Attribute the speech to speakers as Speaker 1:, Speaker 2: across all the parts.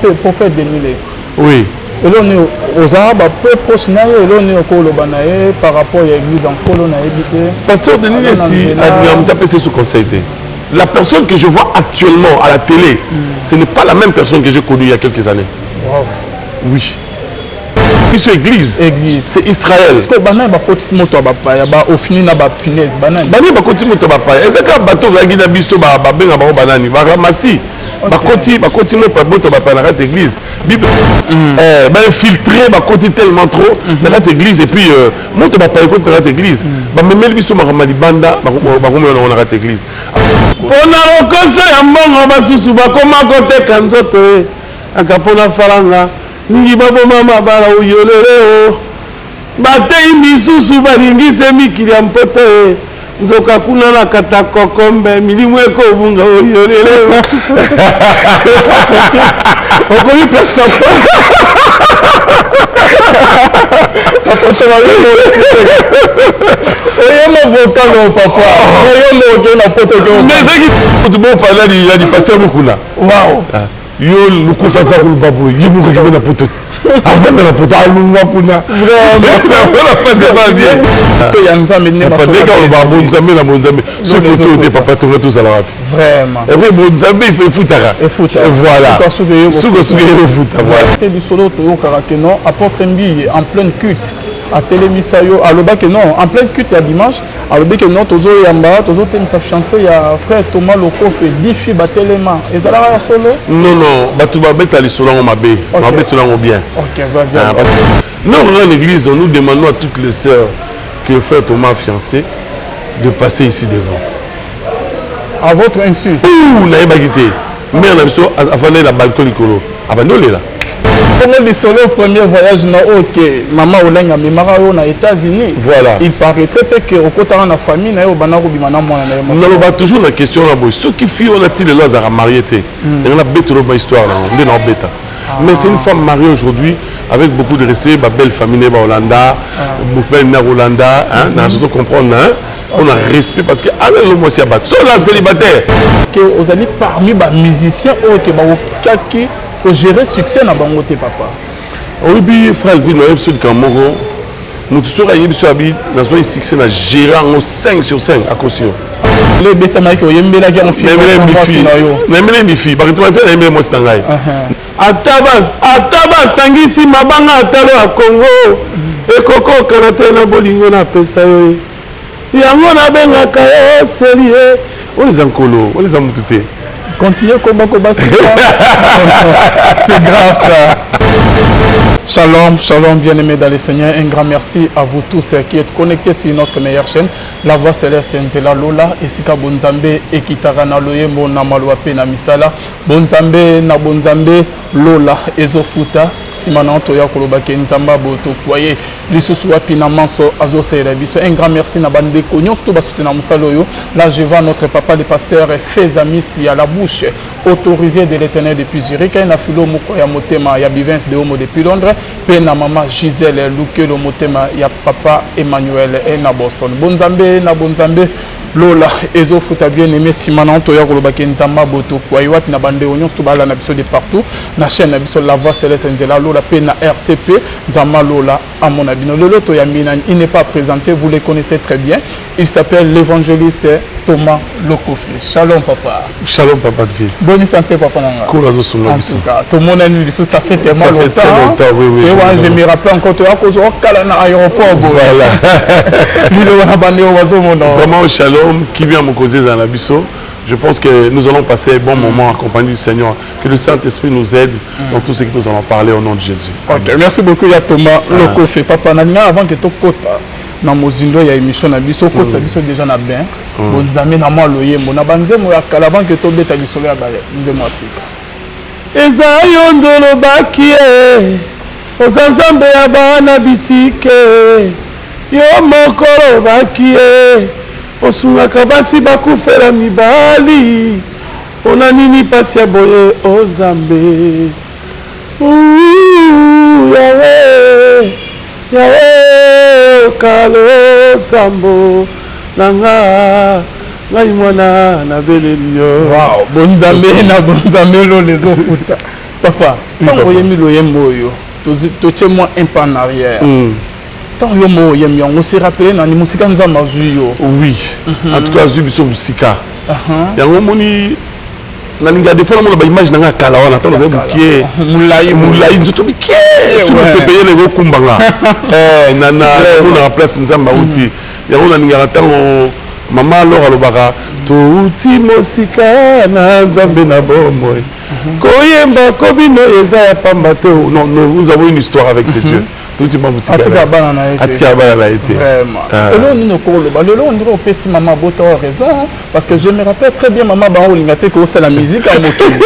Speaker 1: le prophète de Niles.
Speaker 2: Oui.
Speaker 1: Et là, on est aux Arabes, peu proche, et là, on est au Kolobanae par rapport à l'église en Kolonae.
Speaker 2: Pasteur de Niles, si sous conseil. La personne que je vois actuellement à la télé, ce n'est pas la même personne que j'ai connue il y a quelques années.
Speaker 1: Wow.
Speaker 2: Oui. C'est église. C'est Israël.
Speaker 1: Est-ce que Banan va continuer à bapaya, au fini na bapfinesse Banan.
Speaker 2: Banan va continuer à bapaya. Est-ce que bateau va guider biso babenga ba banani va ramasser. Va continuer à boto bapaya dans l'église. Bible va infiltrer va côté tellement trop dans cette église et puis moto bapaya côté dans cette église. Va même biso makamali banda va comme on a cette église. Pona okosa ya mbongo basusu ba koma côté kanzoto akapona faranga. Ningi babo mama bara uyoleleo batei misusu balingise mikili ya mpote nzoka kuna na kata kokombe milimu eko bunga uyoleleo okoyi pastor oyema vokano papa oyema okena poto ko mais qui bon parler il a dit pasteur Mukuna wow yo lukufa za kulbabu yibu ko na poto avant de la poto alunga kuna vraiment la face va bien to yanzambe ne pas deka on va bonzambe na bonzambe ce poto de papa to tous à la wapi vraiment et oui bonzambe il faut futara et voilà suko futa voilà te du solo to karakeno apôtre Mbi en pleine culte à Télémisayo à l'obak non en pleine culte il y a dimanche à l'obak non tozo yamba tozo tem sa chanson il y a frère Thomas Lokofe difi batelema ezala ya solo non batu babeta li solo on mabe mabeto na bien OK vas-y nous dans l'église nous demandons à toutes les sœurs que le frère Thomas fiancé de passer ici devant à votre insu ouh na ebagité mère na biso avant la balcon likolo abandole là. Le premier voyage na OK maman olenga mimara yo na États-Unis voilà il paraîtrait que au côté de la famille na yo banako bimana mwana na yo on va toujours la question là boy ceux qui fille on a-t-il les lois à marier té on a bête une histoire là on est dans bêta mais c'est une femme mariée aujourd'hui avec beaucoup de respect ma belle famille ba Hollanda belle na Hollanda hein dans ce comprendre hein on a respect parce que avec le mois c'est abat sont là célibataire que aux amis parmi les musiciens OK ba kaki pour gérer succès na bango te papa oui puis frère Elvin no episode kamoro nous tous à yebiso abi na zo succès na gérer en 5 sur 5 à caution les bêta maïko yembela ki on même les filles parce que toi c'est même moi c'est ngai atabas sangisi mabanga atalo à Congo e koko kanate na bolingo na pesa yo yango na benga ka sérieux on les enkolo on les amutute. Continuez comment c'est grave ça. Shalom, shalom, bien-aimés dans le Seigneur. Un grand merci à vous tous qui êtes connectés sur notre meilleure chaîne, La Voix Céleste Nzela Lola, Esika Bonzambe, Ekitara na Loyembo na Maluape na Misala, Bonzambe na Bonzambe, Lola, Ezofuta, Simana Antoya Kolobake Nzamba Boto Poye, Lissusu Wapina Manso, Azo Serebiso. Un grand merci na Bande Konyon, tout bas soutenir Moussaloyo. Là, je vois notre papa, le pasteur Fezamis, à la bouche autorisée de l'Éternel depuis Zurich. Il y a Philo Mokoya Motema, il y a Bivens de Homo depuis Londres. Puis na maman Gisèle Lukelo Motema, il y a papa Emmanuel et na Boston. Bonzambe, na Bonzambe. Lola, Ezo Futa bien aimé, Simana Antoya Kolobake Nzamba Boto Kwaiwat na Bande Oignon, tout bas na biso de partout. Na chaîne na biso La Voix Céleste Nzela Lola, pe na RTP, Nzamba Lola, à mon abino. Lolo Toyamina, il n'est pas présenté, vous le connaissez très bien. Il s'appelle l'évangéliste Thomas Lokofe. Shalom papa. Shalom papa de ville. Bonne santé papa nanga. Courageeux sur la biso. En tout cas, tout le monde a eu ça fait tellement longtemps. Oui, oui. C'est vrai, je me rappelle encore toi cause au Kalana aéroport. Voilà. Vraiment shalom. Qui vient me causer dans l'abisso. Je pense que nous allons passer un bon moment accompagné du Seigneur. Que le Saint-Esprit nous aide dans tout ce que nous allons parler au nom de Jésus. Ok, merci beaucoup ya Thomas Lokofe. Papa Nania avant que tu kota na mozindo ya émission na biso kota biso déjà na bien. Bonzame na moi loyembo na banzemo ya kala avant que to beta biso ya ba nzemo asika. Eza yondolo bakie. Ozanzambe ya bana bitike. Yo mokolo bakie. Osungaka basi bakufela mibali ona nini pasi ya boye o Nzambe yawe yawe kalo sambo nanga ngai mwana na belelio wow bonzambe na bonzambe lo les ofuta
Speaker 1: Papa, quand vous avez mis le moyo, tu moi un pas en arrière. Tant que vous avez mis, on s'est rappelé dans les musiques en Zamazuyo.
Speaker 2: Oui, en tout cas, Zubiso Musika. Il y a un moment nalinga des fois on a ba image nanga kala wana tant on a bukié moulai nzoto bikié sur le payer les kumbanga nana on a place nzamba uti ya on nalinga tango mama alors alobaka to uti mosika na nzambe na bomoy koyemba kobino eza ya pamba te non nous avons une histoire avec ces dieux tout le monde musika atika bana na été
Speaker 1: vraiment et là nous nous le là on dirait au PC maman Bota a raison parce que je me rappelle très bien maman ba olingate ko c'est la musique à mokili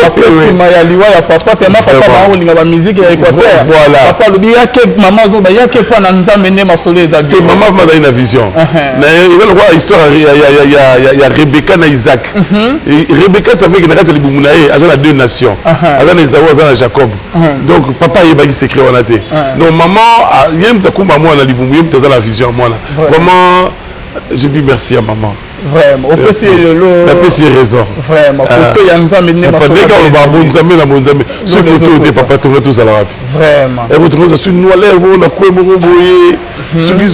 Speaker 1: après si maya liwa ya papa tellement papa ba olinga ba musique ya Équateur
Speaker 2: voilà
Speaker 1: papa le bien que maman zo ba ya que pas na nzambe ne masolo eza
Speaker 2: que maman m'a donné une vision mais il y a histoire il y a Rebecca na Isaac Rebecca ça fait que na li bumunae azana deux nations azana Esaü azana Jacob donc papa yeba secret on a été donc maman yem ta kumba moi na libumu yem ta la vision moi vraiment je dis merci à maman
Speaker 1: vraiment au PC
Speaker 2: la PC raison
Speaker 1: vraiment pour que yanzambe ne
Speaker 2: masolo pas on va bonzambe na bonzambe ce côté de papa tout tous à la rapi
Speaker 1: vraiment
Speaker 2: et vous trouvez ça sur nous aller on a quoi mo boyer ce qui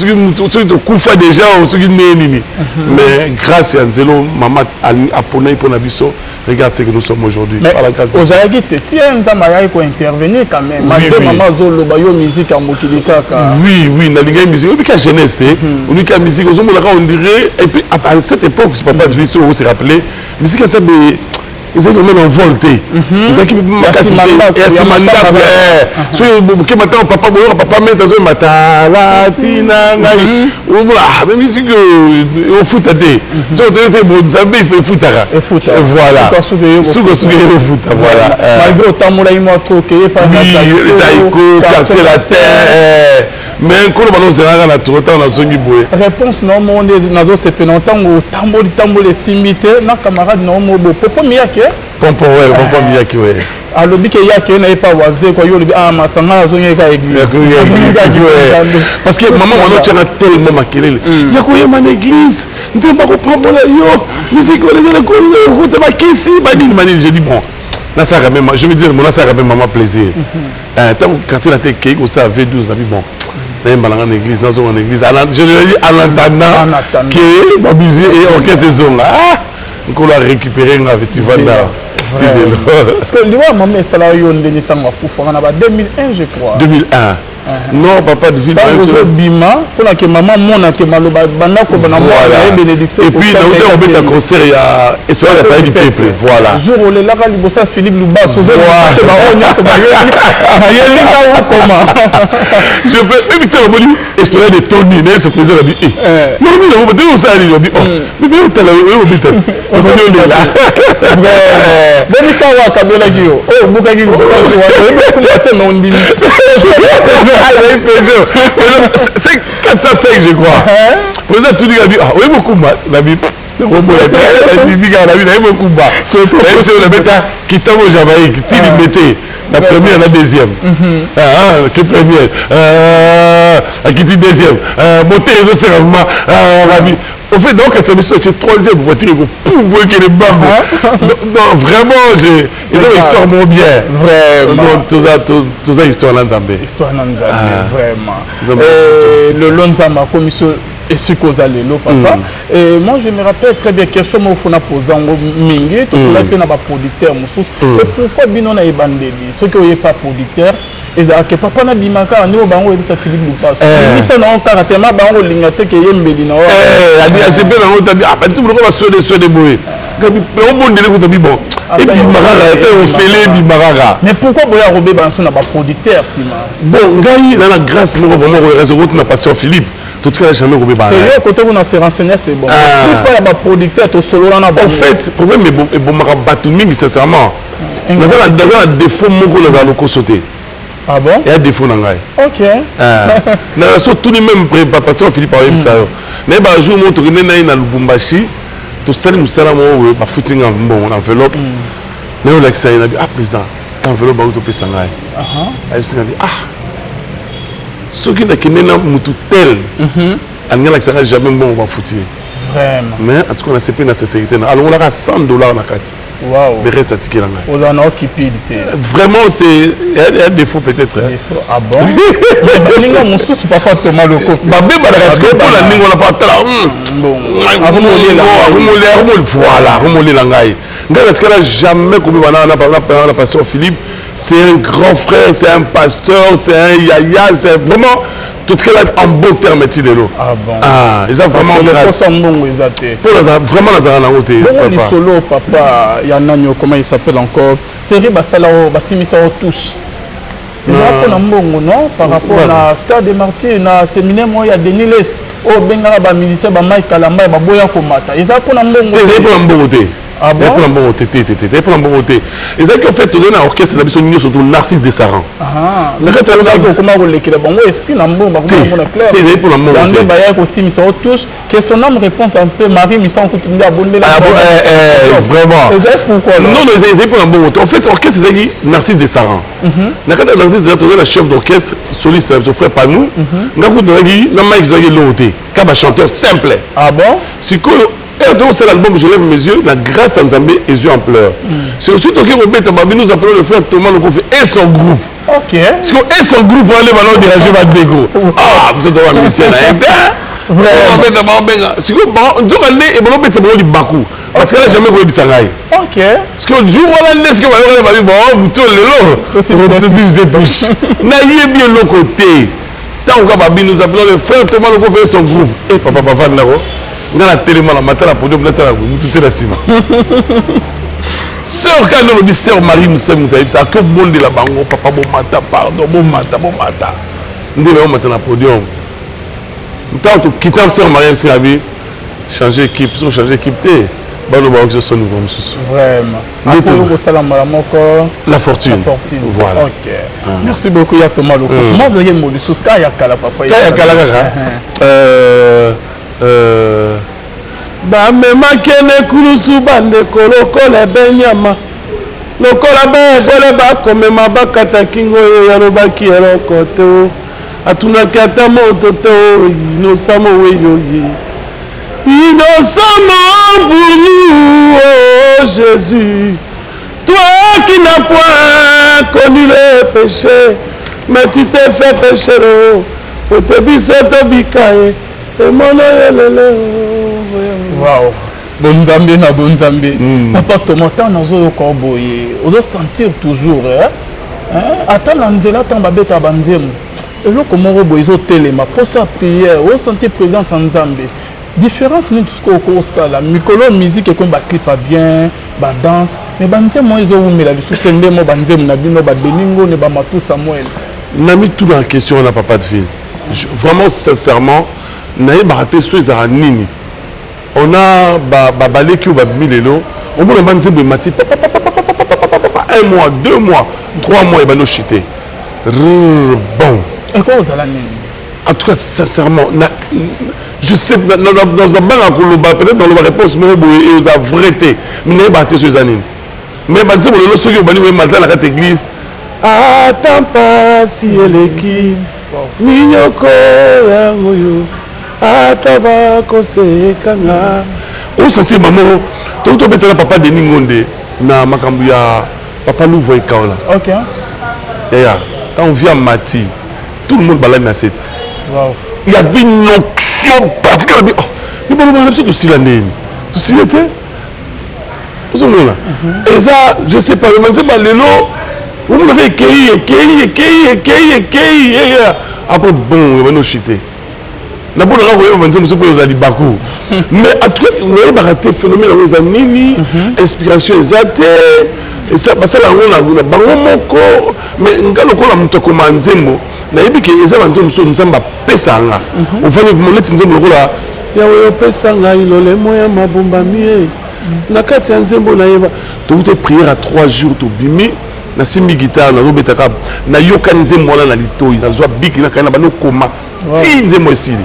Speaker 2: kufa déjà ce qui nini mais grâce à Nzelo maman a poné pour na biso regarde ce que nous sommes aujourd'hui
Speaker 1: par la grâce de Dieu. Ozaki te tiens nzamba ya ko intervenir quand même malgré maman zolo ba yo musique en mokili kaka
Speaker 2: oui na linga musique on ka jeunesse te on ka musique on on dirait et puis à cette époque c'est papa de Visso on se rappelait musique ça ils étaient vraiment envolés ils ont qui makasi et asimanda so que maintenant papa met dans un matala tina ngai ou même musique au foot à des tu étais bon Zambie fait foot à voilà sugo foot voilà
Speaker 1: malgré autant moula il m'a troqué par
Speaker 2: la quartier la terre mais quand on a la tour on a zongi boé
Speaker 1: réponse non mon nazo c'est penantant au tambo les simité na camarade non mo popo miyake
Speaker 2: pompo miyake ouais
Speaker 1: alobi ke yake na pas wazé quoi yo lobi masanga zongi ka église
Speaker 2: parce que maman on a tellement makelele ya ko yema na église nzemba ko pambola yo musique les ko ko ba kisi ba ni mani je dis bon là ça quand même je me dis mon ça quand même maman plaisir tant quand il a été qui ça V12 na bi bon dans l'église, dans une église. Je le dis en attendant que ma musique et orchestre saison là, on a récupéré un festival là.
Speaker 1: Parce que le roi maman salaire yo ndeni tango pour faire en 2001 je crois.
Speaker 2: 2001. Non, papa de ville.
Speaker 1: Bima, pour que maman mona que maloba bana ko bana moi bénédiction.
Speaker 2: Et puis on met un concert il y a Espérance la paix du peuple. Voilà.
Speaker 1: Jour où les là libosa Philippe Luba sauver
Speaker 2: je peux éviter le mot Espérance de Tony Nel se présente la vie. Non, non, on dit ça il dit mais bien tu là on est là.
Speaker 1: Demi kawa kabela gio. Oh buka gio. On dit
Speaker 2: c'est 405 je crois. Président tout dit ah oui beaucoup mal la vie la beaucoup bas. C'est le bêta qui tombe au Jamaïque, tu mettais la première la deuxième. Que première qui dit deuxième. Monter les autres c'est au fait, donc, c'est le troisième voiture pour voir qu'il est bas. Non, vraiment, ils ont une histoire moins bien.
Speaker 1: Vraiment.
Speaker 2: Tout ça, histoire Nanzambé.
Speaker 1: Histoire Nanzambé, vraiment. Le Lonzamba, commission et ce qu'on a le papa. Et moi, je me rappelle très bien question où on a posé en mingi, tout cela que n'a pas producteur, et pourquoi Bino n'a pas bandé, ceux qui n'ont pas producteur. Et que papa na bimaka ni obango ebisa Philippe Lupas bisa na onkaratema bango lingate ke yembeli na
Speaker 2: a dit assez bien na otabi ah bantu ko ba swede boye gabi on bondele ko tabi bon et puis marara et on fele bi marara
Speaker 1: mais pourquoi boya robé banso na ba producteur sima
Speaker 2: bon ngai na la grâce mo vraiment réseau na passion Philippe tout cas jamais robé ba
Speaker 1: c'est côté on a se renseigner c'est bon pourquoi ba producteur to solo na ba
Speaker 2: en fait problème est bon mara batu mingi sincèrement dans un défaut moko dans un loko sauté.
Speaker 1: Ah bon?
Speaker 2: Il y a des défauts dans le
Speaker 1: ok.
Speaker 2: Tout de même, pasteur Philippe a eu ça. Mais un jour, on est allé à Lubumbashi, tout ça, nous sommes allés à footing en enveloppe. Mais on a dit, ah, président, l'enveloppe va être sangai. Il a dit, ah, ceux qui n'ont pas tel, on n'a jamais bon on va footing.
Speaker 1: Vraiment.
Speaker 2: Mais en tout cas, on a CP la sincérité. Alors, on a $100 na kati.
Speaker 1: Waouh.
Speaker 2: Le reste à ticket là.
Speaker 1: Vous en avez cupidité.
Speaker 2: Vraiment, c'est. Il y a un défaut peut-être.
Speaker 1: Défaut. Ah bon? Mais Ninga Moussous, c'est pas Thomas le coffre.
Speaker 2: Babé, parce que pour la Ninga, on n'a pas tard.
Speaker 1: Bon.
Speaker 2: Voilà, remoler l'angaï. On n'a jamais commis la pasteur Philippe. C'est un grand frère, c'est un pasteur, c'est un yaya, c'est vraiment. Tout ce qu'elle a en beau terme,
Speaker 1: ah bon?
Speaker 2: Ah, ils ont vraiment grâce. Pour vraiment la route.
Speaker 1: Bon, solo, papa, il y en a, comment il s'appelle encore? Série Basalao, Bassimisa au touche. Il y a un bon non par rapport à Stade des Martyrs, na séminaire, il y a Denis Les, au Bengala, Milicier, Mike Kalamba, Baboya Komata. Il y a un bon côté. Ah bon?
Speaker 2: Il y a un bon côté. Et ça qui fait tout un orchestre, la mission surtout Narcisse de Saran.
Speaker 1: Ah, mais comment vous l'écrivez? Bon, esprit n'ambo, bah vous on est clair.
Speaker 2: C'est pour l'ambo.
Speaker 1: Il y a un bail aussi, mais ça touche. Que son âme réponse un peu Marie, mais sans continuer à abonner la.
Speaker 2: Vraiment.
Speaker 1: Pourquoi
Speaker 2: non, c'est pour l'ambo. En fait, orchestre c'est qui Narcisse de Saran. Nakata Narcisse c'est la chef d'orchestre soliste, son frère Panou. Nakou Draghi, na Mike Draghi l'auté. Kaba chanteur simple.
Speaker 1: Ah bon?
Speaker 2: C'est donc c'est l'album Je lève mes yeux, la grâce en Zambie et yeux en pleurs. C'est aussi que nous appelons le frère Thomas Lokofi et son groupe.
Speaker 1: Ok.
Speaker 2: Parce que et son groupe, on allait ballon diriger ma dégo. Ah, vous êtes un musicien. Vraiment. C'est que bon, nous allons et bon, c'est bon du Bakou. Parce qu'elle n'a jamais joué Bissangaï.
Speaker 1: Ok.
Speaker 2: Parce que le jour où on a laissé que on va dire bon, vous tous les lots. Tout touche. N'ayez bien le côté. Tant qu'on nous appelons le frère Thomas Lokofi et son groupe. Et papa Naro. On a tellement la matin à podium, tout est la cima. Sœur, quand on dit sœur Marie Moussa Moutaïb, ça a que bon de la bango, papa, bon matin, pardon, bon matin. Nous devons mettre la podium. Tant que quitter sœur Marie Moussa changer d'équipe, changer d'équipe, vraiment. La fortune. Voilà.
Speaker 1: Ok. Merci beaucoup, Thomas Loko. Moi, je vais vous dire que Kala papa.
Speaker 3: bamemaki kulusu bandeko lokola benyama lokola begole bakomema bakata kingo oyo yalobaki eloko te atunaki ata moto te inosamo weyoye inosamo pour nous oh Jésus toi qui n'as point connu le péché mais tu t'es fait pécher otebise tobikaye emono yelele.
Speaker 1: Wow. Bonzambe na bonzambe. Papa Tomata nazo koboye. Ozo sentir toujours attends lanzela tamba beta banzemu. Eloko moko boye zo telema pour sa prière, o sentir présence en Nzambe. Différence ni tout ko sala, mikolo musique et comme ba clip bien, ba danse, mais banzemu ezo umela bisu tende mo banzemu na bino ba deningo ne ba matu Samuel.
Speaker 2: n'a mis tout dans la question on n'a pas de fille. Vraiment sincèrement, naïe baraté sur les aranini. On a balé qui a mis les lots. On a demandé de mati. 1 mois, 2 mois, 3 mois, il va chiter. Bon.
Speaker 1: Et quoi vous allez
Speaker 2: en tout cas, sincèrement, je sais, dans le banc, peut-être dans la réponse, mais vous avez vraité. Mais vous avez sur les années. Mais vous avez dit que vous avez dit dans la église.
Speaker 3: Attends pas si elle est qui. Minyoko yangoyo. Ataba kosekanga.
Speaker 2: On sentit maman, tout le temps papa de Ningonde na makambu ya papa Louvo Ekaola.
Speaker 1: OK.
Speaker 2: Yeah. Quand on vient Mati, tout le monde balade na cette.
Speaker 1: Wow.
Speaker 2: Il y avait une onction particulière. Oh, mais bon, on a tout aussi l'année. Tout aussi l'été. Vous savez là. Et ça, je sais pas, mais c'est pas le lot. Vous me l'avez cueilli. Après bon, on va nous chiter. Na bon là on va dire monsieur pour les Bakou. Mais en tout cas, on a raté phénomène aux années, inspiration exacte et ça parce que là on a bango moko mais ngalo ko la muto ko manzembo na yebi ke eza banzembo so nzamba pesanga. On va nous moletti nzembo ko la
Speaker 3: yawe pesanga ilole moya mabumba mie. Na kati ya nzembo na yeba
Speaker 2: toute prière à 3 jours to bimi na simbi guitare na robeta kab na yoka nzembo na litoi na zwa big na kana bano koma ti nzembo esili.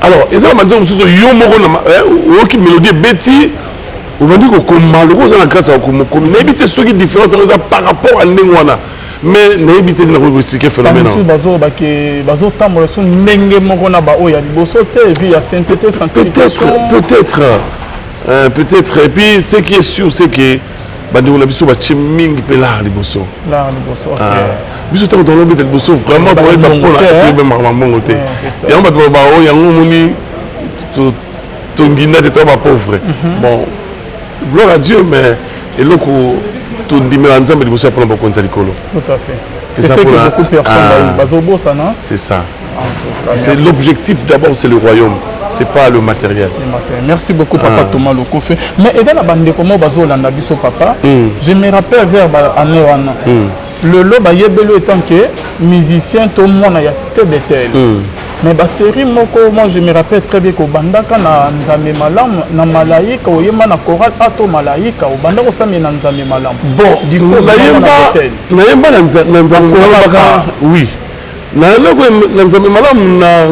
Speaker 2: Alors, ils ont dit que yo qui mélodie bêti, on va dire que comme malheureux on a grâce à comme mais éviter ce qui différence par rapport à Nengwana. mais nayebi te na ko expliquer phénomène
Speaker 1: bazo tambola so ndenge moko na ba oya liboso te vie ya sainteté sanctification
Speaker 2: peut-être et puis ce qui est sûr c'est que bandeko na biso ba chiming pe la liboso
Speaker 1: OK
Speaker 2: biso tant dans l'objet liboso vraiment pour être bon là tu be maman côté yango bato ba o yango moni to ngina de ba pauvre bon gloire à Dieu mais eloko to ndimela nzambe liboso pour ba konza likolo
Speaker 1: tout à fait c'est ce que beaucoup de personnes bazo bossa non
Speaker 2: c'est ça c'est l'objectif d'abord c'est le royaume c'est pas le matériel.
Speaker 1: Merci beaucoup papa Thomas Lokofe. Mais et dans la bande comment bazo landa biso papa, je me rappelle vers année wana. Le loba yebelo étant que musicien tout le monde a cité Bethel. Mais ba série moko moi je me rappelle très bien ko bandaka na nzambe malam na malaika oyema na choral ato malaika o bandako sami na nzambe malam. Bon, du coup na
Speaker 2: yemba na nzambe oui. Na nzambe malam na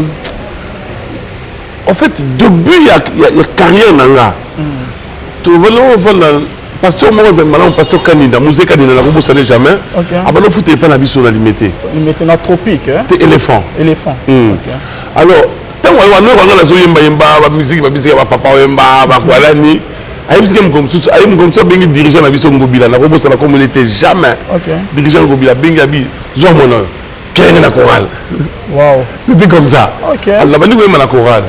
Speaker 2: en fait, début, il y a carrière nanga. Tu vois, pasteur pasteur Kanida, musée Kanida, la robe ça n'est jamais. Après, le foot n'est pas la vie sur la limité.
Speaker 1: Limité na tropique, hein?
Speaker 2: Éléphant.
Speaker 1: Éléphant.
Speaker 2: Alors, tant qu'on a la zoyemba yemba, la musique, papa yemba, voilà ni. Aïe, comme ça, bien dirigeant la vie sur Ngobila, la robe ça la communauté jamais. Dirigeant Ngobila, bien gabi, zomono, qu'est-ce la chorale.
Speaker 1: Waouh.
Speaker 2: C'était comme ça. Alors, la bande la chorale.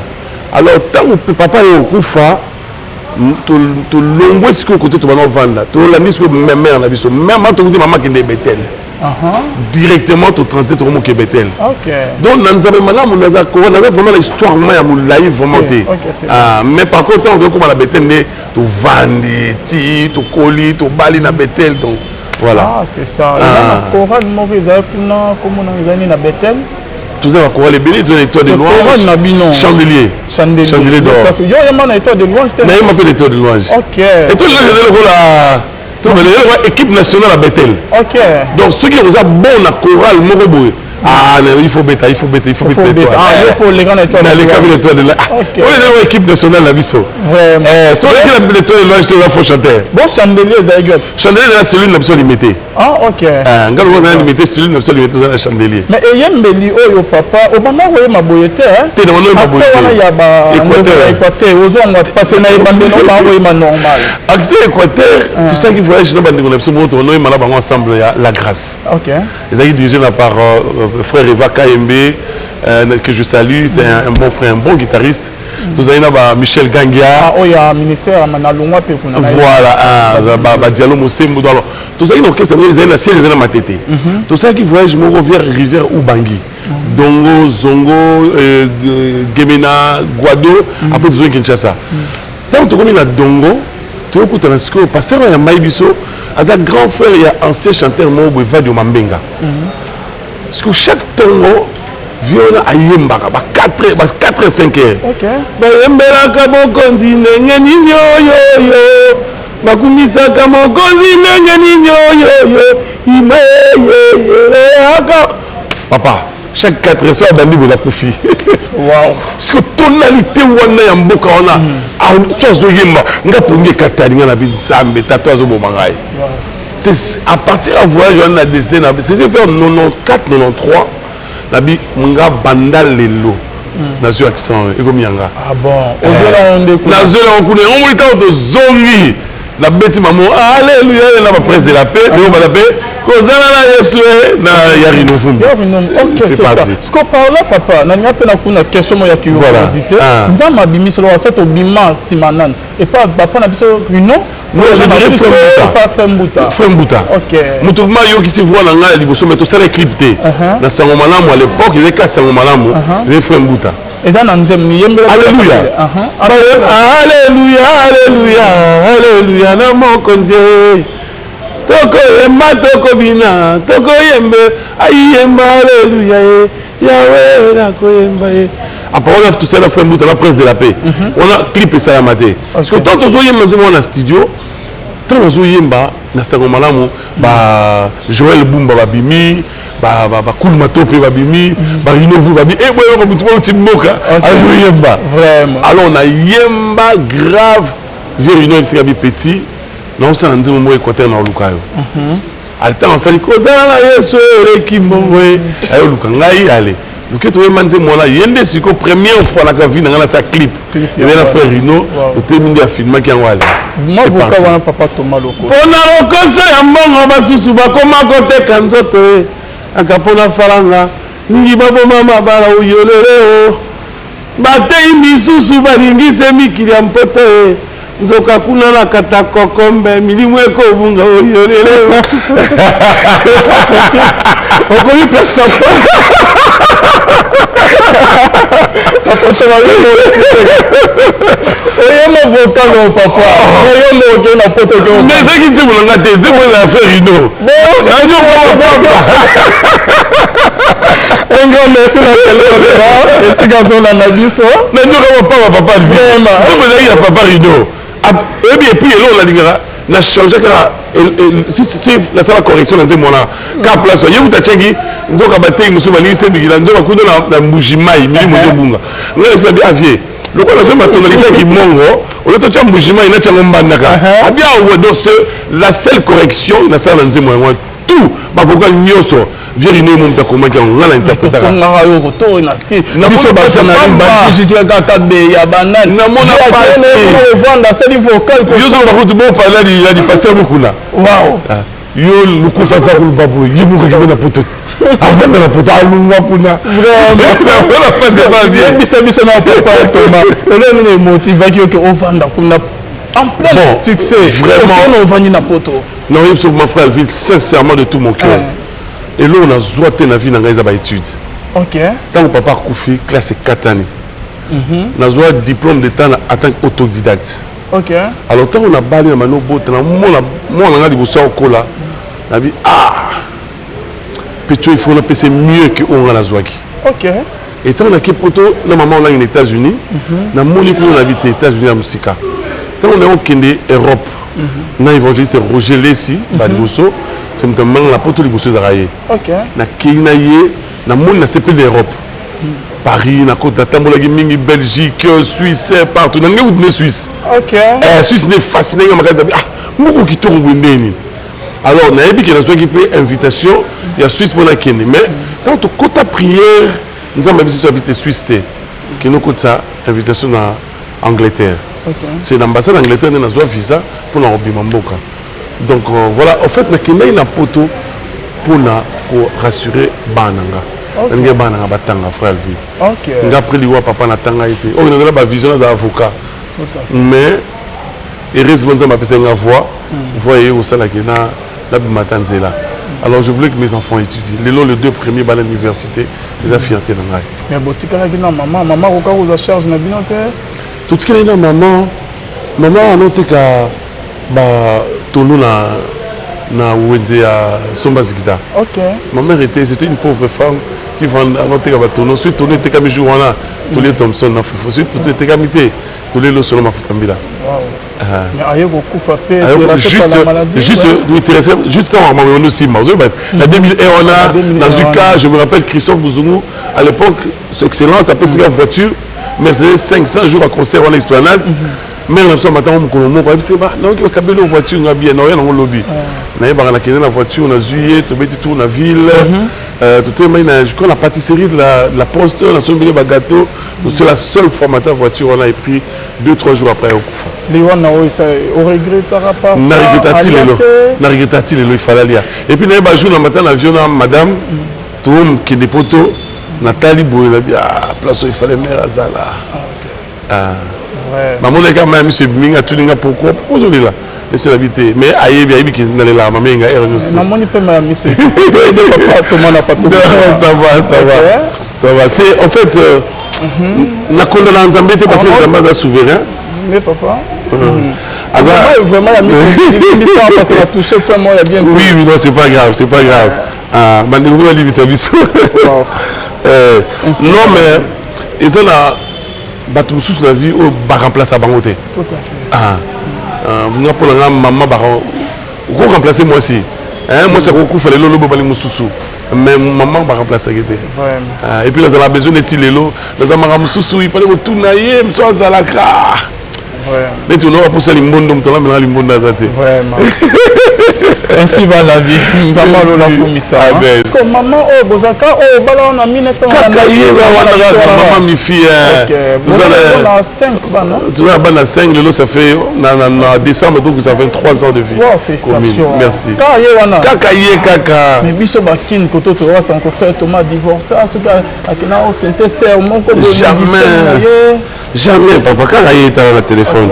Speaker 2: Alors, tant que papa est au Koufa, tu l'envoies ce que côté tu vas vendre. Tu l'as mis sur ma mère, même tu dis maman qui est Bethel. Directement, tu transites au mot qui est Bethel. Donc, nous avons vraiment l'histoire, vraiment. Mais par contre, on dit que la Bethel, tu vendis, tu collis, tu balis na Bethel. Donc, voilà.
Speaker 1: Ah, c'est ça. La chorale, comment on a mis na Bethel?
Speaker 2: Tout ça va courir les bénis, tu as l'étoile de louange. Chandelier. Chandelier d'or.
Speaker 1: Il y a une étoile de louange.
Speaker 2: Il y a une étoile de louange.
Speaker 1: Ok.
Speaker 2: Et tout le équipe nationale à Bethel. Ok. Donc ceux qui ont bon à chorale, Moroboé. Ah, il faut bêter, il faut bêter, il faut bêter.
Speaker 1: Ah, pour les grands étoiles.
Speaker 2: Les grandes étoiles de la. Ok. On est dans l'équipe nationale la Bisso. Vraiment. Si on est l'étoile de l'âge, tu vas faut chanter.
Speaker 1: Bon, chandelier, Zaïgot.
Speaker 2: Chandelier, c'est la cellule l'absolu limitée.
Speaker 1: Ah, ok.
Speaker 2: Quand on a limité, cellule l'absolu limitée, c'est un chandelier.
Speaker 1: Mais il y a un béli, oh, papa, au moment où il m'a boyété, hein.
Speaker 2: T'es dans le moment où
Speaker 1: il y a un Équateur. Aux hommes, on va passer dans les bandes de normal, normal.
Speaker 2: Accès Équateur, tu sais qu'il voyage dans les bandes de normal, on est malade ensemble, la grâce. Ok. Ils ont dirigé par frère Eva Kayembe, que je salue, c'est un bon frère, un bon guitariste. Nous avons Michel Gangia.
Speaker 1: Ah, il y a un ministère,
Speaker 2: voilà, Diallo Mosembo. Tout ça, ils ont un ciel, ils ont ma tête. Tout ça qui voyage vers Rivière Ubangi. Dongo, Zongo, Gemena, Guado, après tu as Kinshasa. Tant que tu es à Dongo, tu écoutes le pasteur Maïbiso, un grand frère, il y a un ancien chanteur Vadio Mambenga. Parce que chaque tango, viona ayembaka ba 4 et 5 heures. OK. Ba yembelaka bokonzi ndenge nini yo bakumisaka mokonzi ndenge nini yo ime aka papa chaque 4 heures bandi bola kufi. Wow. Parce que tonalité wana ya mboka wana a so yemba nga pongi katali nga na binzambe tato azoboma ngai. C'est à partir du voyage on a décidé c'est fait en 94 93 nabi nga bandal lelo nazo accent et comme yanga ah bon nazo la on connaît on est dans zombie la bête maman alléluia la presse de la paix de la paix kozala na Yesu na yarino fumbi c'est parti
Speaker 1: ce qu'on parle papa na ngapena kuna question ya curiosité nzama bimiso lo fait obima simanan et pas papa na biso non
Speaker 2: moi je dirais Frembouta. Ok. Mouvement yo qui se voit dans la liboso mais tout ça est crypté. Dans Sango Malamu à l'époque il y avait Sango Malamu, il Frembouta.
Speaker 1: Et dans Nzem ni yembe
Speaker 2: Alléluia. Alléluia, alléluia, alléluia na mokonzi. Toko yemba toko bina, toko yembe, ayemba alléluia. Yahweh na koyemba. Après on a tout ça la Frembouta la presse de la paix. On a clippé ça à maté. Parce que tant on yemba dans le studio tant on yemba na Sango Malamu ba Joël Bumba babimi ba Cool Matope babimi ba Rinovu babimi et boyo ko mutumo timboka a yemba vraiment alors on a yemba grave vers une petit non ça ndio mo Équateur na lukayo Attends, ça dit quoi ça là yeso qui mbongwe. Ayo lukangai allez. Donc tu es manzé moi là, yende siko première fois la vie dans sa clip. Il y a frère Rino, tu es mis à filmer qui en wale.
Speaker 1: Moi vous ka papa Thomas Loko.
Speaker 3: Pona lokosa ya mbongo basusu bakoma kote kanzoto. Akapona faranga. Ningi babo mama bara uyolele o. Batei misusu balingise mikili ya mpoto e. Nzoka kuna na kata kokombe milimu eko bunga oyolele o. Okomi pasta. Papa Thomas
Speaker 1: Oye mo vocal papa. Oye mo ke na poto ke.
Speaker 2: Mais c'est qui dit mon ngate, c'est moi la frère Rino.
Speaker 1: Un grand merci à et c'est gazon la nabiso.
Speaker 2: Mais nous comme papa vraiment. Vous avez papa Rino. Et puis là on a dit na changer si c'est la salle correction dans mon là. Ka place yo utacheki ndoka batei musuma ni sebi la ndoka kundo na mbujimai mili mozo bunga. Ngale sabi avier. Donc on a fait ma tonalité qui mongo, on a tout mbujima ina tchango mbandaka. Abia donc la seule correction la salle dans moi tout ba voka nyoso vierine mon ta comment qui on la interpréter.
Speaker 1: On a eu retour na ski. Na biso personnalisme ba jiji ka be ya banane. Na mona passé. On vendre ça du vocal ko.
Speaker 2: Yo so ba ko bon parler di pasteur Mukula.
Speaker 1: Wow.
Speaker 2: Yo lukufa za ku babu yibu ko na poto. Avant de la poto alunga kuna. Vraiment. La face de ma vie.
Speaker 1: Biso na papa Thomas. On est motivé que on vendre kuna en plein succès.
Speaker 2: Vraiment.
Speaker 1: On vend na poto.
Speaker 2: Non, je mon frère vit sincèrement de tout mon cœur. Et là, on a zoité la vie dans les études.
Speaker 1: Ok.
Speaker 2: Tant que papa a fait classe 4 années. On a zoé diplôme d'état en tant qu'autodidacte.
Speaker 1: Ok.
Speaker 2: Alors, tant qu'on a balayé à Mano Bote, moi, on a dit que on a dit, ah, Pécho, il faut la passer mieux que on a la zoaki.
Speaker 1: Ok.
Speaker 2: Et tant qu'on a poto, la maman, on a aux États-Unis. On a monique on habité aux États-Unis à Moussika. Tant qu'on a au Europe. Na évangéliste Roger Lessi Badiboso c'est notamment la poto liboso zaraye.
Speaker 1: OK.
Speaker 2: Na Kenya yé na monde na CP d'Europe. Paris na côte d'Atambola mingi Belgique, Suisse partout na ngou de Suisse.
Speaker 1: OK.
Speaker 2: Suisse n'est fasciné ma makata. Ah, moko ki tongo ndeni. Alors na ebi ki na zo ki pe invitation, il y a Suisse pour la Kenya mais quand tu côté prière, nous avons habité habiter Suisse té. Qui nous coûte ça invitation na Angleterre. Okay. C'est l'ambassade d'Angleterre qui a un visa pour la Mboka. Donc voilà, en fait, il y a un poteau pour rassurer Bananga. Il y a Bananga Batanga, frère. Il y a pris le papa Natanga. On a la vision des avocats. Mais heureusement, ça m'a fait une voix. Vous voyez où ça là la Matanzela. Alors je voulais que mes enfants étudient. Les deux premiers à l'université, les a fierté dans la.
Speaker 1: Mais botika la maman, vous a charge na binote.
Speaker 2: Tout ce qui est là, maman a noté que Tolo na Ouédé à Sombazigida.
Speaker 1: Ok.
Speaker 2: Ma mère c'était une pauvre femme qui vendait à noter que Tolo. Ensuite, Tolo était comme jour là. Tolo Thompson na Foufou. Ensuite, Tolo était commeité. Tolo le solo ma Foutambila.
Speaker 1: Mais ailleurs beaucoup frappé.
Speaker 2: Juste en maman aussi. La 2001 on a dans Zuka, je me rappelle Christophe Bouzounou à l'époque, c'est excellent, ça peut se faire voiture. Mercedes 500 jours à concert à l'esplanade. Mais on a besoin maintenant on Colombo parce que non qui va caber nos voitures on a bien non dans le lobby. Na yeba na kene la voiture on a zué to beti tour na ville. Tout est maina je connais la pâtisserie de la poste la sombele ba gâteau. C'est la seule formateur voiture on a pris 2-3 jours après au Koufa.
Speaker 1: Les on ça au regret par rapport
Speaker 2: na regrettati il fallait lire. Et puis na yeba jour na matin l'avion na madame tout qui des poteaux Nathalie Boy la dit ah place il fallait mère azala. Maman les gars même c'est minga tu n'as pourquoi vous là c'est l'habité mais aïe bien qui n'allait là maman inga erreur
Speaker 1: maman ne peut pas monsieur papa tout le monde n'a pas
Speaker 2: ça va c'est en fait la condamnation embêtée parce que c'est un souverain
Speaker 1: mais papa vraiment la mission parce qu'on a touché vraiment il y a bien
Speaker 2: oui non c'est pas grave ah bandou va livrer service non mais et ça là bateau sous la vie au bar remplacer bangoté
Speaker 1: tout à fait
Speaker 2: vous pour la maman baron vous remplacer moi aussi hein moi c'est beaucoup fallait lolo bali mususu mais maman va remplacer vraiment et puis là ça a besoin de tilelo dans maman mususu il fallait retourner m'so zalaka vraiment mais tu n'auras pas ça limbondo m'tala mais limbondo azate
Speaker 3: vraiment
Speaker 1: Ainsi va la vie. Vraiment, Lola Koumissa. Parce que maman, oh, Bozaka, oh, Balon en 1900.
Speaker 2: Maman, mi fille.
Speaker 1: Vous avez 5, non?
Speaker 2: Tu as 5, ça fait en décembre, donc ça fait 3 ans de vie.
Speaker 1: Wow, félicitations.
Speaker 2: Merci.
Speaker 1: Kaka. Mais biso bakin koto to wa son frère Thomas divorcé, ce gars akina au Saint-Esprit, mon ko
Speaker 2: jamais papa quand il est à la téléphone.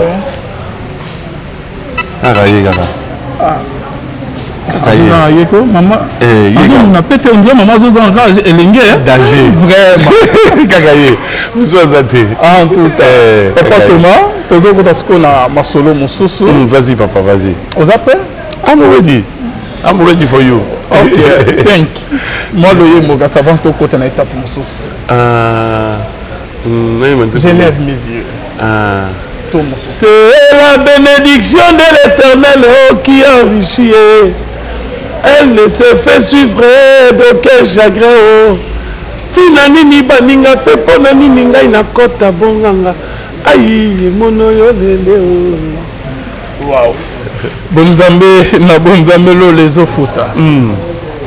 Speaker 1: Maman, on a pété on dit maman zo enrage elenge
Speaker 2: danger
Speaker 1: vraiment
Speaker 2: kakaye vous êtes
Speaker 1: en tout papa Thomas tozo ko tasko na masolo mususu
Speaker 2: vas-y papa vas-y
Speaker 1: aux appels
Speaker 2: I'm ready for you.
Speaker 1: Okay, thank you. Moi le yemo ga savant to ko na étape mususu je lève mes yeux
Speaker 3: c'est la bénédiction de l'Éternel qui enrichit. Elle ne se fait suivre d'aucun chagrin. Tina nini baninga pe pona nini ngai na kota bonganga. Aïe mono yo lele.
Speaker 1: Wow. Bonzambe lo les ofuta.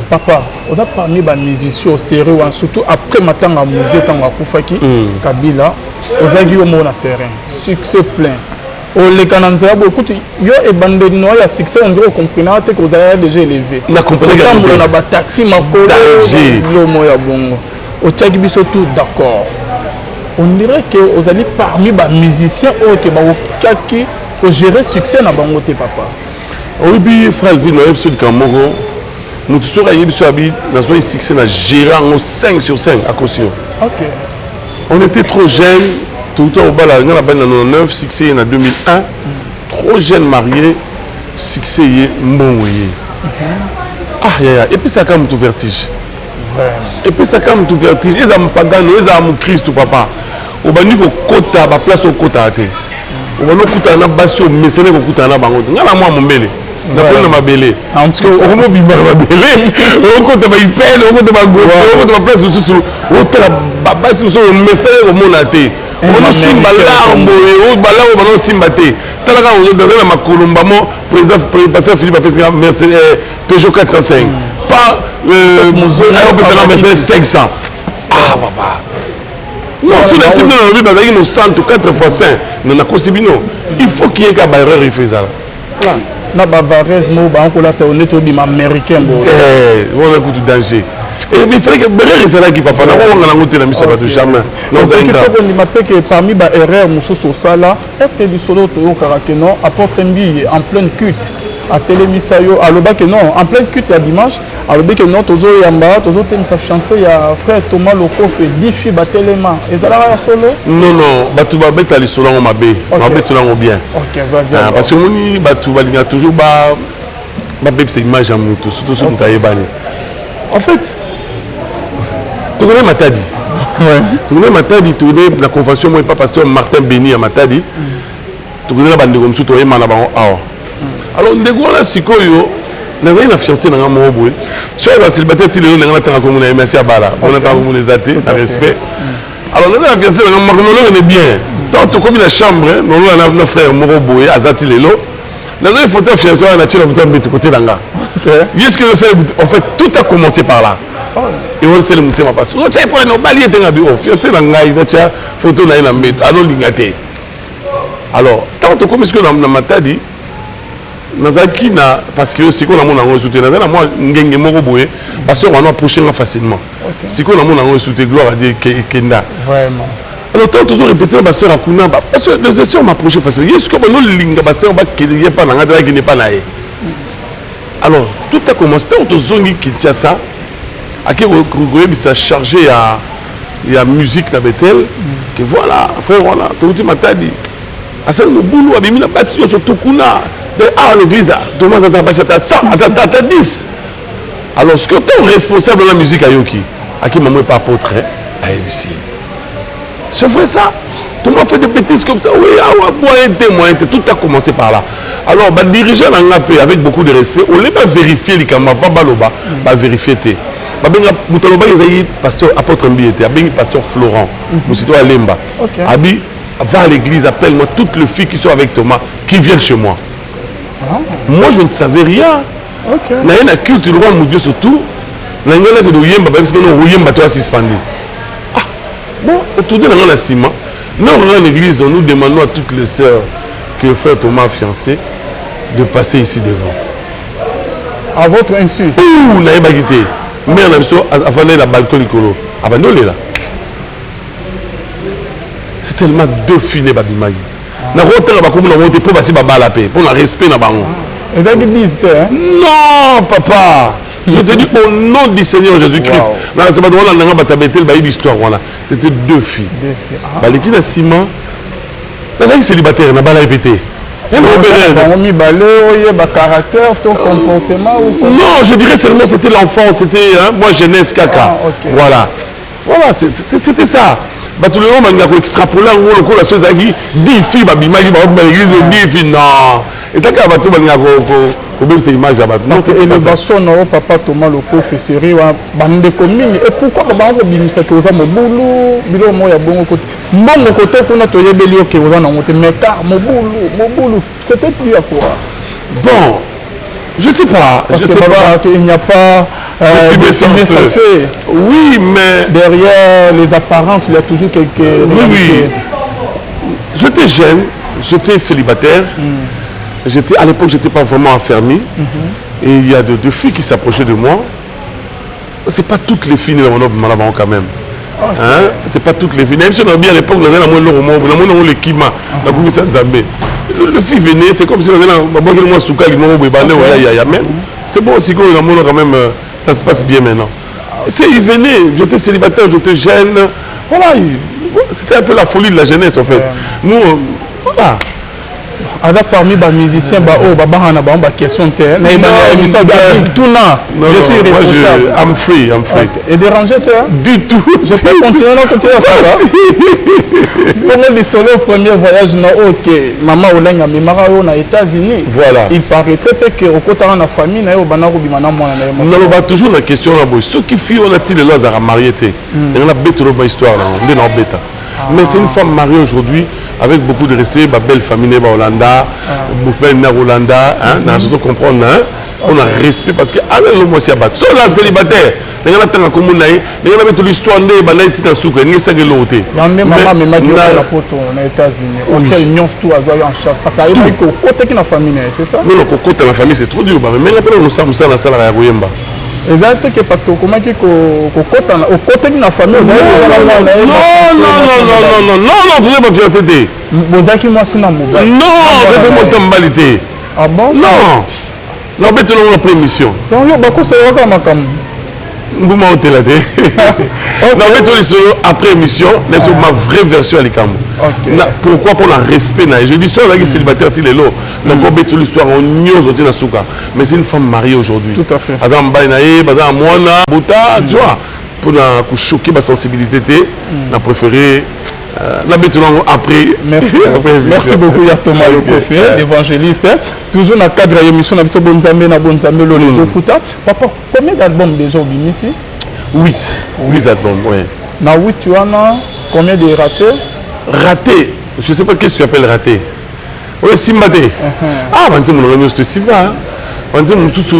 Speaker 1: Papa, on a parmi les musiciens au sérieux, surtout après matanga musée tanga kufaki Kabila, aux aiguilles au monde terrain, succès plein. Les Canadiens, écoute, yo et bande de noix, il y a succès, on dirait comprenant que vous avez déjà élevé.
Speaker 2: On a compris que
Speaker 1: on a taxi, ma collègue, le moya bongo. Au Tchagbi surtout d'accord. On dirait que vous allez parmi les musiciens qui ont géré succès dans bangote papa.
Speaker 2: Oui, puis frère Vino, sur le Cameroun, nous tous avons eu succès dans gérant 5 sur 5 à Kosio.
Speaker 1: Ok.
Speaker 2: On était trop jeunes. Tout le temps, on a 99, succès en 2001. Trop jeune marié, succès bon. Et puis ça comme tout vertige.
Speaker 1: Vraiment.
Speaker 2: Et puis ça comme tout vertige. Ils ont pas gagné, ils ont Christ papa. On va nous côté, la place au côté. On va nous côté na basio, mais c'est le côté na bango. Ngala moi mon belé. Na pona ma belé. Parce que on mo bimba ma belé. On côté ba ipel, on côté ba go, on côté ba place sous. On te la basio so message au monaté. On simba l'arme et on balao on simba té. Talaka on dans la makulumbamo président Philippe Pesca Mercedes Peugeot 405. Pas Mercedes 500. Ah papa. Non, sur les types de la vie, dans les 4 fois 5, nous avons il faut qu'il y ait un barrière qui fait ça.
Speaker 1: Na Bavarese, nous avons américain.
Speaker 2: On a beaucoup de danger. Et il fallait que barrière soit là qui pas faire. On a monté la mission pas de jamais. Non, c'est
Speaker 1: que parmi les erreurs mususu sala, est-ce que du solo to karakeno apporte un billet en pleine culte à Télémisayo à l'obak non en pleine culte il y a dimanche à l'obak non tozo yamba tozo tem sa chanson il y a frère Thomas Loko fait 10 filles batelema et ça là solo
Speaker 2: non batu ba beta les solo ma bé tout là bien.
Speaker 1: OK, vas-y.
Speaker 2: Parce que moni batu ba linga toujours ba bébé c'est image à mutu surtout sur Taïbani. En fait tu connais Matadi. Ouais. Tu connais Matadi, tu connais la convention moi pas pasteur Martin Béni à Matadi. Tu connais la bande comme ça toi et mana ba alors ndeko na sikoyo naza ina fiancé na ngamo boye so va célibataire ti lelo ngana tanga ko mona merci abala on attend ko mona zate na respect alors naza na fiancé na ngamo no ne bien tant to comme la chambre non na na frère moko boye azati lelo naza il faut ta fiancé na tira buta mbitu côté langa est-ce que en fait tout a commencé par là et on sait le mutima parce que tu pas no bali etenga bi o fiancé na ngai na tia photo na ina mbitu alors lingate alors tant to comme ce que na Matadi nazaki na parce que siko na mona ngo soutenir na moi ngenge moko boye parce que on a approché facilement siko na mona ngo soutenir gloire à Dieu kenda
Speaker 1: vraiment
Speaker 2: alors tant toujours répéter ba sœur akuna parce que les sœurs m'approcher facilement est-ce que no linga ba sœur ba kelier pas na ngata qui n'est pas naé alors tout a commencé tant zongi Kinshasa ake ko bisa chargé à musique na Bethel que voilà frère voilà tout Matadi asal mo boulot abimi na basi yo surtout kuna à l'église, Thomas a passé à 100, à 10. Alors, ce que tu es responsable de la musique à Yoki, à qui maman n'est pas apôtre, à ABC. C'est vrai ça. Thomas fait des bêtises comme ça. Oui, un témoin, tout a commencé par là. Alors, bah, dirigeant avec beaucoup de respect, on ne pas vérifier les camarades, pas vérifier. Moutaloba, il y a pasteur apôtre Mbiete, il y a pasteur Florent, Moussito Alemba. Abi, va à l'église, appelle-moi toutes les filles qui sont avec Thomas, qui viennent chez moi. Moi, je ne savais rien. na une culte le roi Dieu surtout na ngala que doyemba parce que nous oyemba toi suspendu. Ah bon autour de la ciment nous dans l'église nous demandons à toutes les sœurs que le frère Thomas fiancé de passer ici devant.
Speaker 1: À votre insu.
Speaker 2: Ouh na yeba quitté. Mais on a besoin avant la balcon licolo. Abandonné là. C'est seulement 2 filles babimagi. Na rotera ba comme na rote pour passer baba la paix pour le respect na bango.
Speaker 1: Et donc ils disent
Speaker 2: non papa. Je te dis au nom du Seigneur Jésus-Christ. Là c'est pas devant na batabetel ba l'histoire voilà. C'était 2 filles. Ba l'équipe na ciment. Là c'est célibataire na ba la répéter.
Speaker 1: Non,
Speaker 2: je dirais seulement c'était l'enfance, c'était moi jeunesse caca. Voilà. Voilà, c'était ça. Bah tout le monde m'a extrapolé la chose à qui 10 filles babimagi ba l'église de 10 filles non. Et ça ka ba tout banga ko même ces images là.
Speaker 1: Non, c'est élévation na papa Thomas le professeur wa bande commune et pourquoi ba ko bimisa que oza mobulu bilo mo ya bongo côté. Mbongo côté kuna to yebeli oke oza na ngote mais car mobulu c'était plus à quoi.
Speaker 2: Bon, je sais pas,
Speaker 1: il n'y a pas ça fait.
Speaker 2: Oui, mais
Speaker 1: derrière les apparences, il y a toujours quelques
Speaker 2: oui. J'étais jeune, j'étais célibataire. À l'époque, j'étais pas vraiment affermi. Et il y a 2 filles qui s'approchaient de moi. C'est pas toutes les filles là quand même. Hein? C'est pas toutes les filles. Même si on a bien à l'époque, on a le kima, la commission Nzambé. Le fille venait, c'est comme si on avait même. C'est bon aussi quand même, ça se passe bien maintenant. Il venait, j'étais célibataire, j'étais jeune. Voilà, c'était un peu la folie de la jeunesse en fait. Nous, voilà.
Speaker 1: Avec parmi les musiciens, question
Speaker 2: I'm free.
Speaker 1: Et déranger
Speaker 2: du tout.
Speaker 1: Je peux continuer à ça. Pour le solo premier voyage, ok, maman Olenga Mimara aux États-Unis.
Speaker 2: Voilà.
Speaker 1: Il paraîtrait que au côté de la famille, na banako bimana mwana na.
Speaker 2: On a toujours la question là, ceux qui fuient on a-t-il les lois à marier té. On a bête dans histoire là, on est dans bêta. Mais c'est une femme mariée aujourd'hui avec beaucoup de respect, ma belle famille née Hollanda, beaucoup de Hollanda, hein, on a surtout comprendre, hein, on a respect parce que avec le mois c'est abattu. Sur la célibataire, on a tant comme on a, on a mis toute l'histoire de balaï tina souka, ni ça que l'autre.
Speaker 1: Mais maman me m'a dit la photo aux États-Unis. Ok, union tout à voir en charge parce que il y a côté qui na famille, c'est ça?
Speaker 2: Non, côté la famille c'est trop dur, mais après on sommes ça la salle à Goyemba.
Speaker 1: Exactement, parce que comment que au côté de la famille,
Speaker 2: non, vous n'avez pas fiancé.
Speaker 1: Vous avez moi c'est dans mobile.
Speaker 2: Non, vous moi c'est dans mbalité.
Speaker 1: Ah bon?
Speaker 2: Non, non, mais tu l'as après émission.
Speaker 1: Non, yo bako c'est quoi comme
Speaker 2: vous m'avez là. Non, mais tu l'as après émission, mais c'est ma vraie version à l'Ikambo. Pourquoi pour le respect? Je dis ça, là, célibataire, il est là. Donc, on met l'histoire, on nyose, on souka. Mais c'est une femme mariée aujourd'hui.
Speaker 1: Tout à fait.
Speaker 2: Adam Bainae, Badam Moana, Bouta, tu vois, pour choquer ma sensibilité, on a préféré. Après.
Speaker 1: Merci. Merci beaucoup, Thomas le prophète, évangéliste. Toujours dans le cadre de l'émission, on a vu Bonzambe, les Ofuta. Papa, combien d'albums déjà au ici?
Speaker 2: 8 albums, oui.
Speaker 1: Dans 8, tu en as combien de ratés?
Speaker 2: Ratés? Je ne sais pas qu'est-ce que tu appelles raté. Oui, Simbate. Ah, on dit que c'est Simba. On dit que c'est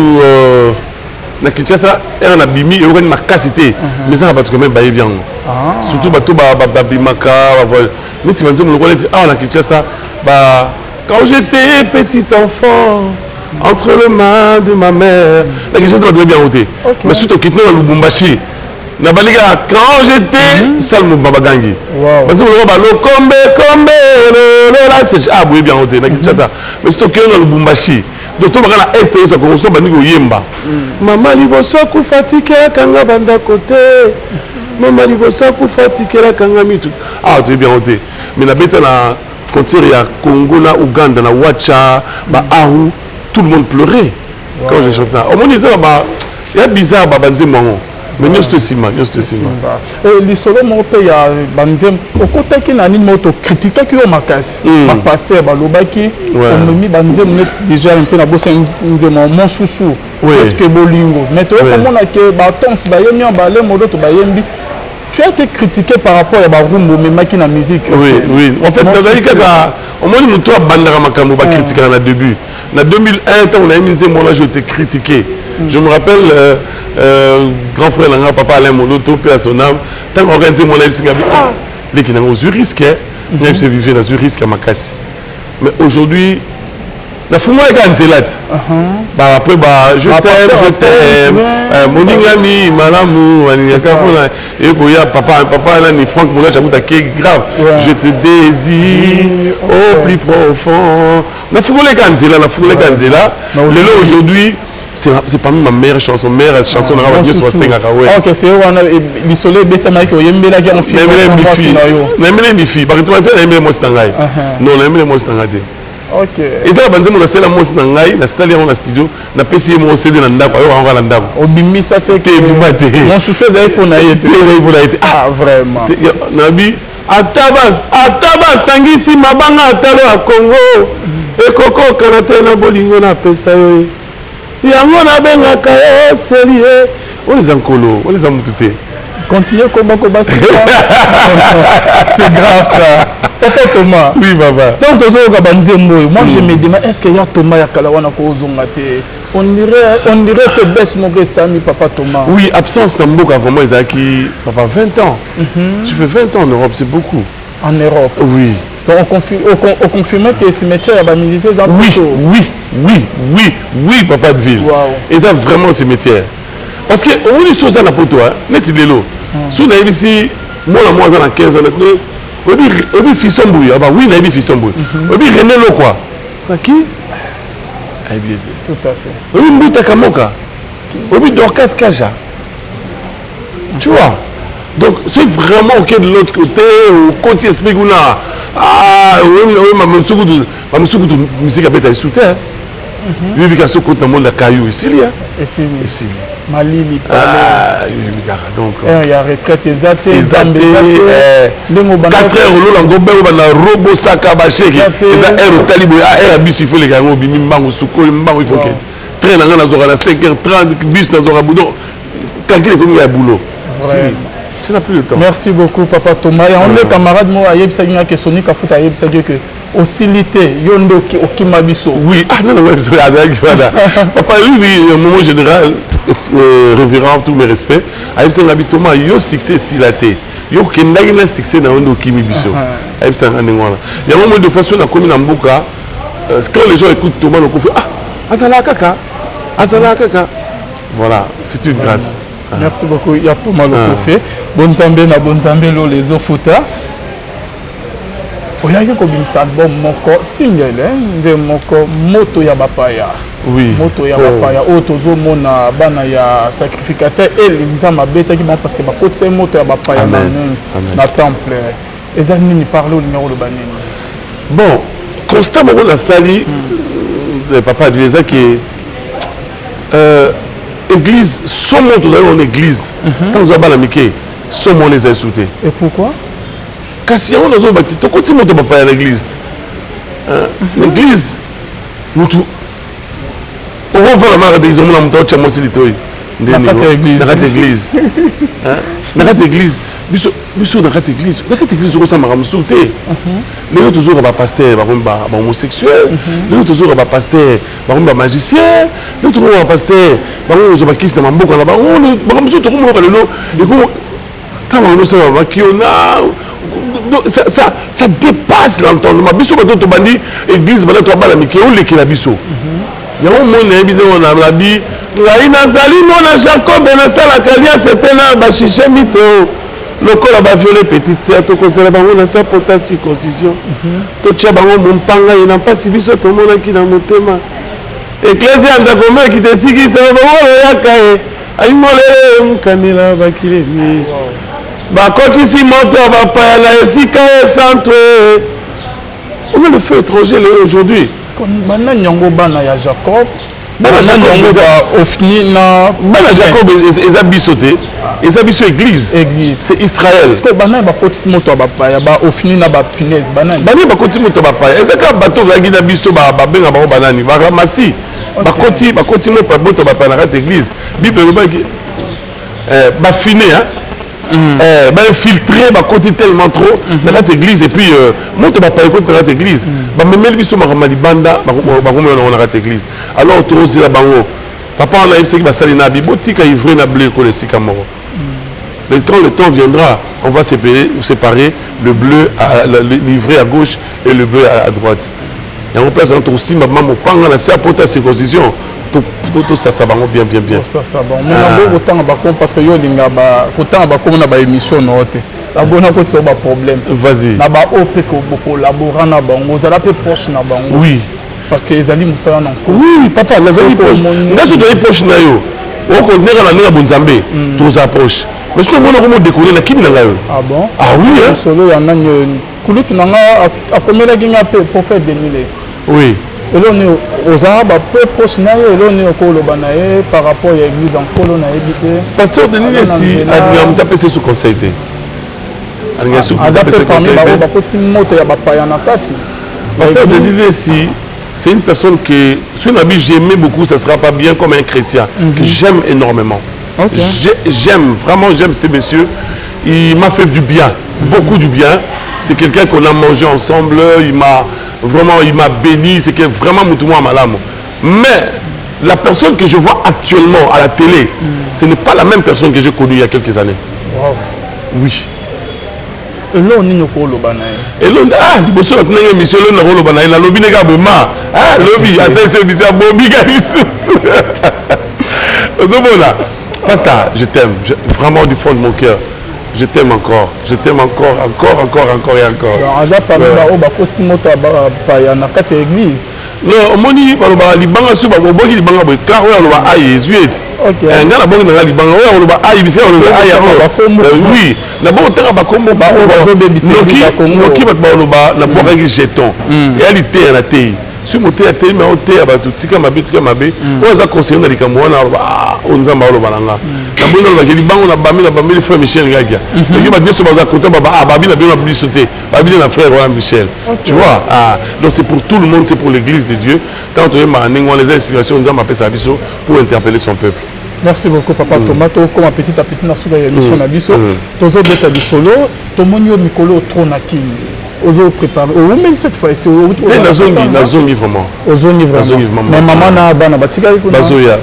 Speaker 2: na Kinshasa et en abimi et on a une capacité mais ça va pas quand même bailler bien surtout bateau babimaka voilà mais tu vas dire on dit ah na Kinshasa bah quand j'étais petit enfant entre les mains de ma mère la Kinshasa va bien ôter mais surtout quitter le Lubumbashi na baliga quand j'étais salmo babagangi bah tu vas le combe là c'est ah bien ôter na Kinshasa mais surtout que le Lubumbashi docteur bakala est ça ko so bani ko yemba mama liboso ku fatike kanga banda côté mama liboso ku fatike la kanga mitu ah tu es bien ôté mais na beta na frontière ya Congo na Ouganda na Wacha ba Ahu tout le monde pleurait quand j'ai chanté ça au moins ça ba ya bizarre ba banzi mwango mais nous te sima
Speaker 1: les solo mo pe ya banzem au côté qui na ni moto critiquer qui au makasi ma pasteur balobaki on mi banzem net déjà un peu na bossa nzemo mon chouchou que bolingo mais toi comment na que ba tons ba yemi ba le modo to ba yembi tu as été critiqué par rapport à Barumbo mais maki na musique
Speaker 2: oui en fait nazali kaka au moins muto abandaka makambo ba critiquer na début En 2001, quand on a mis moi là, je t'ai critiqué. Je me rappelle, grand frère, papa Alain Moloto, paix à son âme, tant qu'on organisait mon live, ah, les qui n'ont eu risque, même si vivait dans un risque à ma casse. Mais aujourd'hui, la fumée est cancelate. Après, je t'aime, mon ami, madame, et pour papa, là, ni Franck Moulin, j'avoue, grave. Je te désire au plus profond. La fumée est cancelée, la fumée est cancelée. Aujourd'hui, c'est parmi ma meilleure chanson de la radio sur 5 à Kawe.
Speaker 1: Ok, c'est où l'isolé bêta maïko, yembe la guerre en film.
Speaker 2: N'aimez les filles, parce que tu vois, c'est n'aimez les mots stangaï. Non, n'aimez les mots stangaï. Ok. Et là, banze mo la sala mo stangaï, la salle en studio, na PC mo CD na ndako, ayo anga na ndako.
Speaker 1: Obimisa te ke mon chouchou zai pona yete. Ah vraiment.
Speaker 2: Nabi ataba sangisi mabanga atalo a Congo. E koko kanate na bolingo na pesa yo. Yango na bengaka yo serie. On les encolo, on les a mutute.
Speaker 1: Continuez comme c'est grave ça. Papa Thomas.
Speaker 2: Oui, papa.
Speaker 1: Donc, moi, je me demande, est-ce qu'il y a Thomas Yakalawana Kozongate? On dirait que Bess Mogesami, papa Thomas.
Speaker 2: Oui, absence dans Mboka, vraiment, ils ont acquis, papa, 20 ans. Tu fais 20 ans en Europe, c'est beaucoup.
Speaker 1: En Europe?
Speaker 2: Oui.
Speaker 1: Donc, on confirme que ce métier, il y a des musiciens.
Speaker 2: Oui, papa de ville. Wow. Ils ont vraiment ce métier. Parce que, on dit choses à la poto, net de l'eau. Si on a ici, moi, dans 15 ans, obi fiston bouille, ah bah oui, nabi fiston bouille. Obi René Lo quoi? C'est qui?
Speaker 1: Tout à fait.
Speaker 2: Obi Mbouta Kamoka. Obi Dorcas Kaja. Tu vois? Donc c'est vraiment ok de l'autre côté, au côté esprit qu'on a. Ah, oui, ma musique de musique à bêta sous terre. Oui, parce que quand on monte la caillou ici, ici.
Speaker 1: Malili.
Speaker 2: Ah, oui, donc.
Speaker 1: Il y a retraite, ils 4
Speaker 2: heures, on a robot saka baché. Ils ont air au talibou, air à bus, il faut les gars, il faut que. Train dans la 5h30, bus dans la boudon. Calculez comme il y a boulot. Tu n'as plus le temps.
Speaker 1: Merci beaucoup, papa Thomas. Et on est camarades, moi, Ayeb Sagina, qui est Sonic, Afout Ayeb Sagina, que hostilité, Yondo, Okimabiso.
Speaker 2: Oui, ah non, papa, oui, au moment général, révérend tous mes respects. Ayeb Sagina, Thomas, yo succès silaté. Yo Kendagina succès dans Yondo Okimibiso. Ayeb Sagina, il y a un moment de façon, on a commis dans Mboka, quand les gens écoutent Thomas, on fait ah, Azala Kaka. Voilà, c'est une grâce.
Speaker 1: Merci beaucoup. Il y a Thomas Lokofé. Bonne Zambé, les Ofuta. Il y a un album moko single, moko moto ya bapaya.
Speaker 2: Oui.
Speaker 1: Moto ya bapaya. Otozo mona bana ya sacrificateur et l'inzama beta qui parce que bakoti c'est moto ya bapaya na temple. Ezani ni parler au numéro de banini.
Speaker 2: Bon, constamment la sali papa de Leza qui église, sommes tous en église. Quand nous avons la Mickey, sommes les insultés.
Speaker 1: Et pourquoi?
Speaker 2: Car si on a besoin de bâtir, tu continues de pas à l'église. L'église, nous tout. On va voir la marque des hommes, on a aussi l'église. Dans cette église. Biso dans cette église, on s'en va sauter. Les autres toujours un pasteur, un homosexuel. Les autres toujours un pasteur, un magicien. Les autres toujours un pasteur, un zobakiste, un boko là-bas. On se trouve le nom. Et quand on se voit, ça dépasse l'entendement. Biso quand on bandi église, on a la miké, on l'écrit la biso. Il y a un monde évidemment on a dit, Nazali non Jacob et na sala kalia c'était là bachiche mito. Le corps a violé petite sœur, tu conseilles bango na sa pota circoncision. To tia bango mon panga il n'a pas subi ce tout monde qui dans mon thème. Ecclésia ndakoma qui te siki ça bango ya kae. Ay molé mkanila bakile ni. Ba kokisi moto ba pa na esika centre. On a le feu étranger aujourd'hui.
Speaker 1: Parce qu'on a nyongo bana ya Jacob. Bana
Speaker 2: Jacob est abisoté. Et ça biso église. C'est Israël.
Speaker 1: Parce que bana ba koti moto ba pa ya ba ofni na ba finesse bana.
Speaker 2: Bana ba koti moto ba pa. Ezaka bato ba gina biso ba benga ba banani. Ba ramasi. Ba koti moto ba pa na église. Bible ba ba finé hein. infiltrer côté tellement trop dans notre église et puis moi tu vas pas écouter dans notre église même biso makamali banda bakomona dans notre église alors tu oses la bango papa on a dit que va salir na biboti ka ivrer na bleu ko le sikamoro. Mais quand le temps viendra, on va séparer le bleu, l'ivraie à gauche et le bleu à droite. Et on place entre aussi maman mon pang la c'est pour ta circoncision. Tout ça ça va bien.
Speaker 1: Ça bon. Mais autant parce que yo linga ba autant ba comme na ba émission note. La bonne côté c'est pas problème.
Speaker 2: Vas-y.
Speaker 1: Na ba OP ko collaborer na bango, ça la peu proche na bango.
Speaker 2: Oui.
Speaker 1: Parce que les amis musala non.
Speaker 2: Oui, papa, les amis proche. Ndaso to proche na yo. O ko nera na bonzambe. Tous approche. Mais je ne sais pas décoller la kim.
Speaker 1: Ah bon?
Speaker 2: Ah oui, hein?
Speaker 1: Solo, il y en a une couloute à combien de pour faire des nuits.
Speaker 2: Oui.
Speaker 1: Et là, on est aux Arabes, peu proche, et là, on est au Kolobanae par rapport à l'église en Kolona évité.
Speaker 2: Pasteur Denis, si on a tapé sous conseil. Pasteur Denis, si c'est une personne que, si on a dit j'aimais beaucoup, ça ne sera pas bien comme un chrétien, que j'aime énormément. Okay. J'aime ces messieurs. Il m'a fait du bien, beaucoup du bien. C'est quelqu'un qu'on a mangé ensemble. Il m'a béni. C'est vraiment Moutouma Malam. Mais la personne que je vois actuellement à la télé, ce n'est pas la même personne que j'ai connue il y a quelques années.
Speaker 1: Wow.
Speaker 2: Oui.
Speaker 1: Et là, on est au Kolobanae.
Speaker 2: Et là, il y a une émission au Kolobanae. La lobby n'est pas bon. Ah, lobby, c'est une émission Bobby Galissous. Pasteur, je t'aime, vraiment du fond de mon cœur. Je t'aime encore. Je t'aime encore et encore. Non, moni baloba libanga su ba boki libanga bo car oya loba aye zuet. OK. Nga na bongi na libanga oya loba aye bise oya loba aye. Oui, na bo tanga ba kombo ba ozo bebise ba kombo. Ki ba loba na boka ki jeton. Et ali te na te. Si mo te ate mais o te ba tu tika mabe. Oza conseiller na likambo wana ba o nzamba loba nanga. Na bongi loba ki libanga na bami frère Michel Ngagia. Et ba biso ba kota ba babi na bien na biso te. Babi na frère Roland Michel. Tu vois? Ah, donc c'est pour tout le monde, c'est pour l'église de Dieu. Tant on les inspirations pour interpeller son peuple.
Speaker 1: Merci beaucoup, Papa Thomas. Comme petit à petit, nous avons émission Nabiso. Tous les bêtes du solo, tout le monde Mikolo Tronaki. Ozo préparé. Oh, mais cette fois, c'est
Speaker 2: la zone vraiment.
Speaker 1: Mais maman n'a pas de batika.
Speaker 2: Bazoya,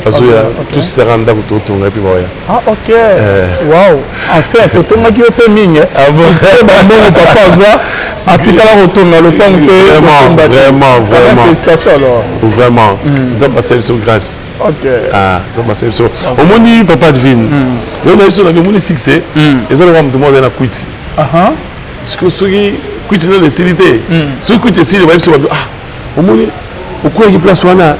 Speaker 2: tout se rend dans tout ton et puis voilà.
Speaker 1: Ah, ok. Waouh. En fait, tout le monde qui est permis. Ah bon. C'est bon, papa, là. À tout à l'heure, retourne le point que.
Speaker 2: Vraiment.
Speaker 1: Félicitations alors.
Speaker 2: Vraiment. Nous avons passé sur grâce.
Speaker 1: Ok.
Speaker 2: Ah, nous avons passé sur. Au moins, papa devine. Nous avons eu sur le succès. Et ça, nous avons demandé la quitte.
Speaker 1: Ah.
Speaker 2: Parce que ceux qui. Quitte dans les cilités. Ceux qui te cilitent, au moins, au coin de place, on a.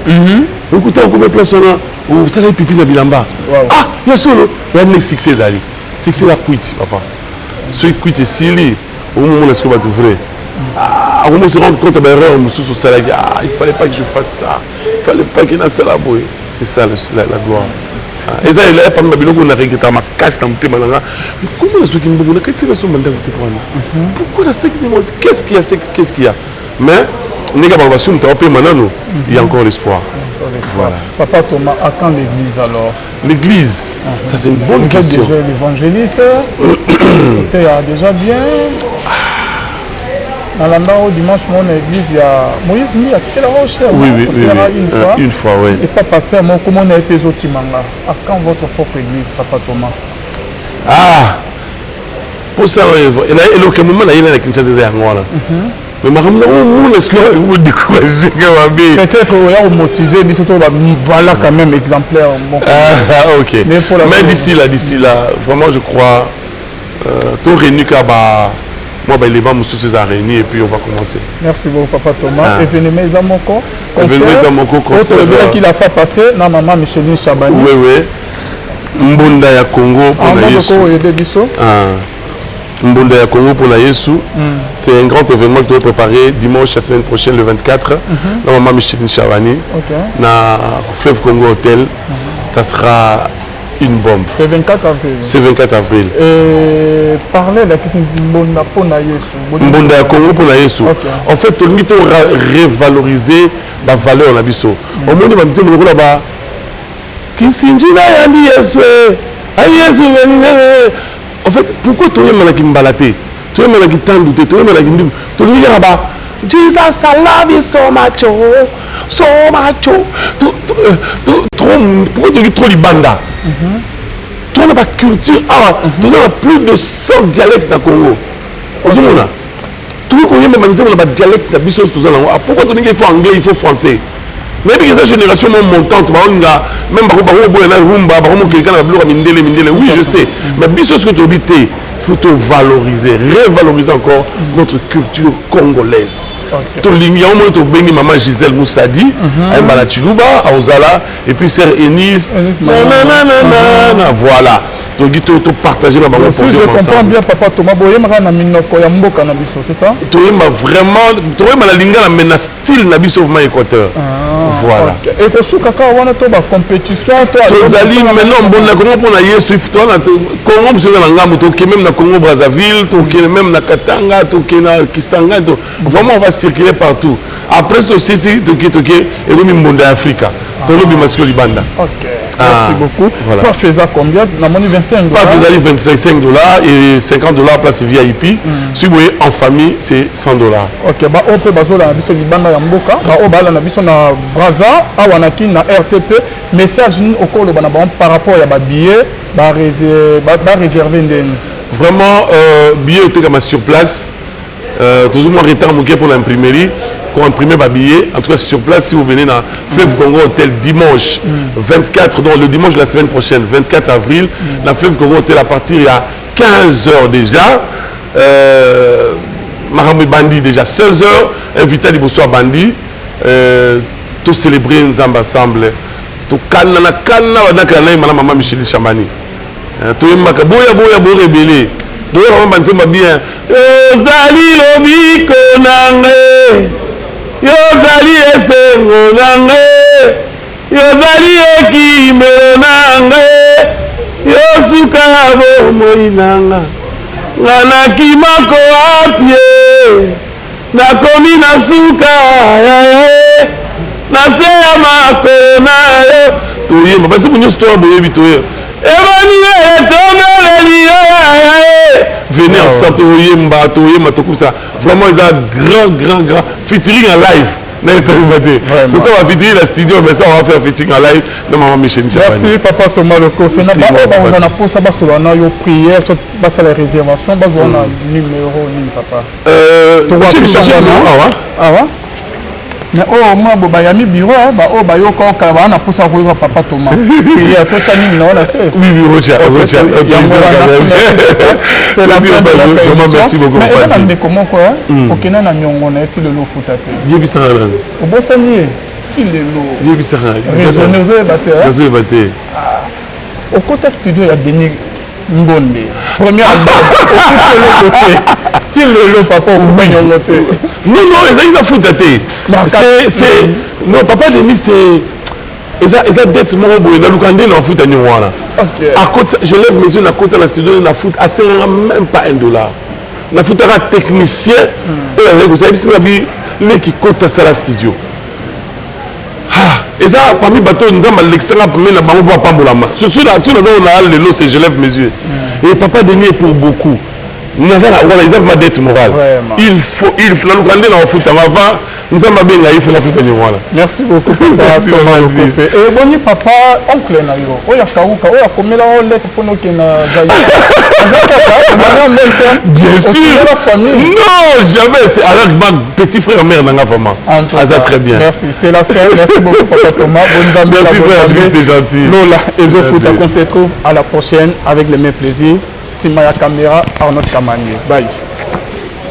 Speaker 2: Au coin de place, on a. Au salaire pipi de Bilamba. Ah, il y a solo. Il y a des succès, Ali. Succès la quitte, papa. Ceux qui quittent cilités, au moment où est-ce qu'on va t'ouvrir. Ah, au moment où on se rend compte de l'erreur, on sous au salaire. Ah, il ne fallait pas que je fasse ça. Il ne fallait pas qu'il y ait ça là-bas. C'est ça la gloire. Et ça, il y a pas mal de gens qui ont regretté ma casse dans le thème. Mais comment est-ce qu'ils m'ont dit que c'est le mandat que tu prends? Pourquoi qu'est-ce qu'il y a? Mais, il y a encore l'espoir.
Speaker 1: Voilà. Papa Thomas, à quand l'église alors?
Speaker 2: L'église, ça c'est une bonne question.
Speaker 1: Vous êtes déjà l'évangéliste. Tu es déjà bien. Dans la main au dimanche, mon église, il y a Moïse Mi a tiré la roche.
Speaker 2: Oui. Une fois, oui.
Speaker 1: Et pas pasteur, moi, comment on a épais au Kimanga? À quand votre propre église, Papa Thomas?
Speaker 2: Ah! Pour ça, il y a le moment où il y a la Kinshasa de Angola. Mais je me suis découragé.
Speaker 1: Peut-être qu'il y a motivé, mais surtout, voilà quand même exemplaire.
Speaker 2: Ah, ok. Mais d'ici là, vraiment, je crois, tout réuni moi, les gens sont réunis et puis on va commencer.
Speaker 1: Merci beaucoup, Papa Thomas. Événement Zamoko.
Speaker 2: Événement concert.
Speaker 1: Qu'il a fait passer, non, maman Micheline Chabani.
Speaker 2: Oui. Mbunda ya Congo pour la Yesu. Mbunda ya Congo pour la Yesu. C'est un grand événement que tu dois préparer dimanche la semaine prochaine, le 24. La maman Micheline Chabani. Na Fleuve Congo Hotel. Ça sera une bombe.
Speaker 1: C'est 24 avril.
Speaker 2: C'est 24 avril.
Speaker 1: Et parler de la question de Mbunda pour la Yesu.
Speaker 2: Mbunda ya Congo pour la Yesu. En fait, on doit revaloriser la valeur de la biso. Au monde, on va me dire là-bas. Kisinjina yandi Yesu. Ayi Yesu. En fait, pourquoi tu es malaki mbalate? Tu es malaki tandouté, tu es malaki ndim. Tu es là-bas. Jesus, I love you so much. So much. Pourquoi tu dis trop libanda? Tu as la culture. Tu as plus de 100 dialectes dans le Congo. Tu as même dialecte dans le Congo. Pourquoi tu dis qu'il faut anglais, il faut français? Mais puis cette génération montante, même oui, je sais. Mais bien sûr, ce que tu dis, il faut te valoriser, revaloriser encore notre culture congolaise. Il y a un moment où maman Gisèle Moussadi, à Chiluba, à Ozala, et puis sœur Enis. Voilà. Donc, il faut partager la maman.
Speaker 1: Si je comprends bien, papa Thomas, c'est ça?
Speaker 2: Tu as vraiment la linga la style na biso au Équateur. Voilà.
Speaker 1: Et que sous kaka wana to ba compétition to
Speaker 2: tozali maintenant bon na Congo pour na Yesu to na Congo biso na ngambo to même na Congo Brazzaville to même na Katanga to na Kisanga to vraiment on va circuler partout. Après ceci to et le monde d'Afrique. To le bimasiko libanda.
Speaker 1: OK. Merci beaucoup.
Speaker 2: Voilà.
Speaker 1: Toi faisais combien? Na moni $25.
Speaker 2: Pas faisais $25 et $50 place VIP. Si vous voyez en famille c'est $100.
Speaker 1: OK, ba on peut bazola na biso libanda ya mboka, ba o bala na biso na Braza, awanaki na RTP, message au bana par rapport à ba billet, ba réserver ndeni.
Speaker 2: Vraiment billet était comme sur place. Toujours moins retard pour l'imprimerie pour imprimer ma billet. En tout cas sur place si vous venez dans Fleuve Congo Hôtel dimanche 24, donc le dimanche de la semaine prochaine 24 avril dans Fleuve Congo Hôtel à partir il y a 15h déjà. Maramou Bandi déjà 16h invité à Libosoa Bandi. Tout célébrer Nzamba ensemble. Tout canna na maman Michel Chamani. Tout yemaka boya rebelle. Donc on va dire bien. Yozali lobiko nange. Yozali esengo nange. Yozali ekimelo nange. Yosuka bo moinanga. Ngana kimako apie. Nakomi na suka ya. Na se makona yo. Toye mabasi munyo store boye bitoye. Venez ensemble, tout ça. Vraiment, ils ont grand featuring en live. Tout ça va featuring dans le studio, mais ça on va faire featuring en live.
Speaker 1: Merci papa Thomas Loko. On a posé une prière, la réservation, on a numéro, papa. Mais oh moi bobayami bureau ba oh ba yo ko ka ba na poussa ko papa Thomas prière to chani na wala c'est
Speaker 2: oui Rocha
Speaker 1: c'est la fin de la
Speaker 2: vraiment merci beaucoup
Speaker 1: mais on a comment quoi okena na nyongo na ti lelo futate
Speaker 2: yebisa ngala
Speaker 1: obosani ti lelo
Speaker 2: yebisa ngala
Speaker 1: raisonner
Speaker 2: ozo baté
Speaker 1: au côté studio ya Denis Mbonde premier album le papa
Speaker 2: non ils ont futate c'est non papa Denis c'est ils ont dette mon boy na lukande na futa ni wana à côté je lève mes yeux à côté de la studio na foot à même pas $1 na futaka technicien et vous savez c'est bi les qui côté ça la studio et ça parmi bateau nous avons l'extra pour la bango pour pambolama sur la le lot c'est je lève mes yeux et papa Denis pour beaucoup nous avons ma dette morale il faut la lukande na foot avant nous avons bien il faut la foot ni voilà
Speaker 1: merci beaucoup papa Thomas Lokofe et boni papa oncle na yo oya kauka oya komela o lettre pour nous na zaï
Speaker 2: bien sûr non jamais c'est avec ma petit frère mère nanga vraiment ça très bien
Speaker 1: merci c'est la fin merci beaucoup papa Thomas bonne
Speaker 2: merci frère c'est gentil
Speaker 1: Lola et Zofoot on se retrouve à la prochaine avec le même plaisir Simaya Caméra Arnaud Kamani bye